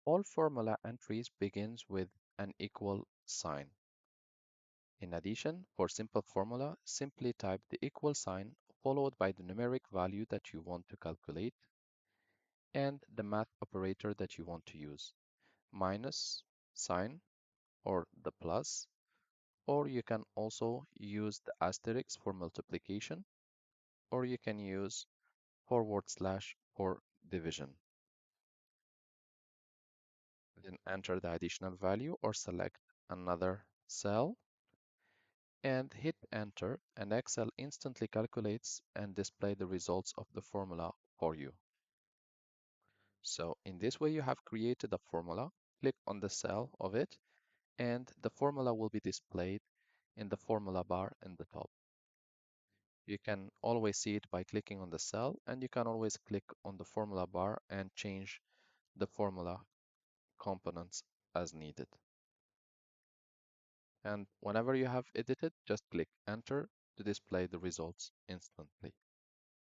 All formula entries begins with an equal sign. In addition, for simple formula, simply type the equal sign followed by the numeric value that you want to calculate and the math operator that you want to use, minus sign or the plus, or you can also use the asterisk for multiplication, or you can use forward slash for division. Then enter the additional value or select another cell and hit enter, and Excel instantly calculates and display the results of the formula for you. So in this way you have created a formula, click on the cell of it, and the formula will be displayed in the formula bar in the top. You can always see it by clicking on the cell, and you can always click on the formula bar and change the formula components as needed. And whenever you have edited, just click enter to display the results instantly.